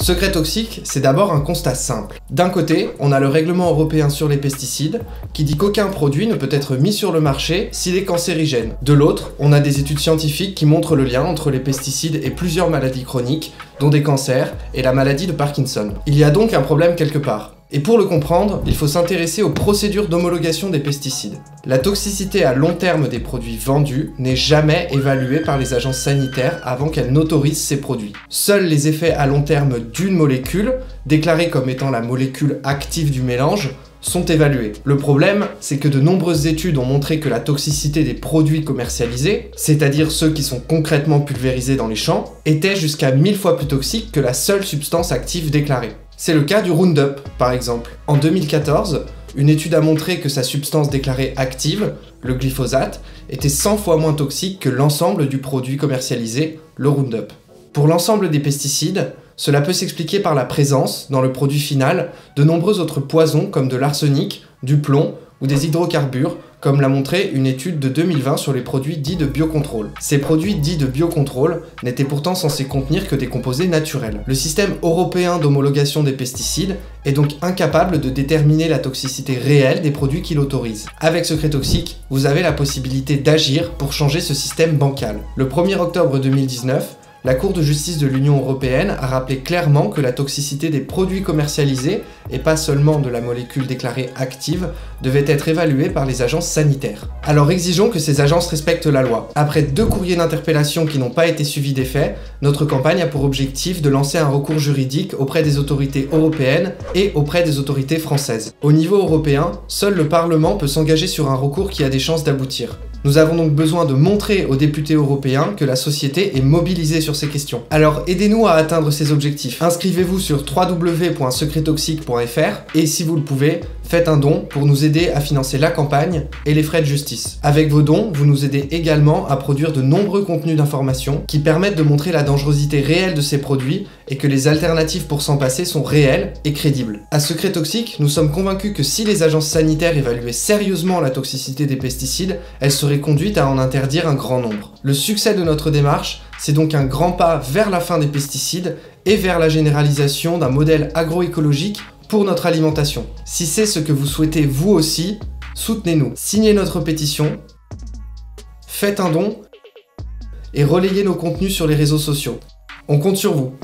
Secret Toxique, c'est d'abord un constat simple. D'un côté, on a le règlement européen sur les pesticides, qui dit qu'aucun produit ne peut être mis sur le marché s'il est cancérigène. De l'autre, on a des études scientifiques qui montrent le lien entre les pesticides et plusieurs maladies chroniques, dont des cancers et la maladie de Parkinson. Il y a donc un problème quelque part. Et pour le comprendre, il faut s'intéresser aux procédures d'homologation des pesticides. La toxicité à long terme des produits vendus n'est jamais évaluée par les agences sanitaires avant qu'elles n'autorisent ces produits. Seuls les effets à long terme d'une molécule, déclarée comme étant la molécule active du mélange, sont évalués. Le problème, c'est que de nombreuses études ont montré que la toxicité des produits commercialisés, c'est-à-dire ceux qui sont concrètement pulvérisés dans les champs, était jusqu'à 1000 fois plus toxique que la seule substance active déclarée. C'est le cas du Roundup, par exemple. En 2014, une étude a montré que sa substance déclarée active, le glyphosate, était 100 fois moins toxique que l'ensemble du produit commercialisé, le Roundup. Pour l'ensemble des pesticides, cela peut s'expliquer par la présence, dans le produit final, de nombreux autres poisons comme de l'arsenic, du plomb ou des hydrocarbures, comme l'a montré une étude de 2020 sur les produits dits de biocontrôle. Ces produits dits de biocontrôle n'étaient pourtant censés contenir que des composés naturels. Le système européen d'homologation des pesticides est donc incapable de déterminer la toxicité réelle des produits qu'il autorise. Avec Secret Toxique, vous avez la possibilité d'agir pour changer ce système bancal. Le 1er octobre 2019, la Cour de justice de l'Union européenne a rappelé clairement que la toxicité des produits commercialisés, et pas seulement de la molécule déclarée active, devait être évaluée par les agences sanitaires. Alors exigeons que ces agences respectent la loi. Après 2 courriers d'interpellation qui n'ont pas été suivis d'effet, notre campagne a pour objectif de lancer un recours juridique auprès des autorités européennes et auprès des autorités françaises. Au niveau européen, seul le Parlement peut s'engager sur un recours qui a des chances d'aboutir. Nous avons donc besoin de montrer aux députés européens que la société est mobilisée sur ces questions. Alors aidez-nous à atteindre ces objectifs. Inscrivez-vous sur www.secrettoxique.fr et si vous le pouvez, faites un don pour nous aider à financer la campagne et les frais de justice. Avec vos dons, vous nous aidez également à produire de nombreux contenus d'information qui permettent de montrer la dangerosité réelle de ces produits et que les alternatives pour s'en passer sont réelles et crédibles. À Secret Toxique, nous sommes convaincus que si les agences sanitaires évaluaient sérieusement la toxicité des pesticides, elles seraient conduites à en interdire un grand nombre. Le succès de notre démarche, c'est donc un grand pas vers la fin des pesticides et vers la généralisation d'un modèle agroécologique pour notre alimentation. Si c'est ce que vous souhaitez vous aussi, soutenez-nous. Signez notre pétition, faites un don et relayez nos contenus sur les réseaux sociaux. On compte sur vous.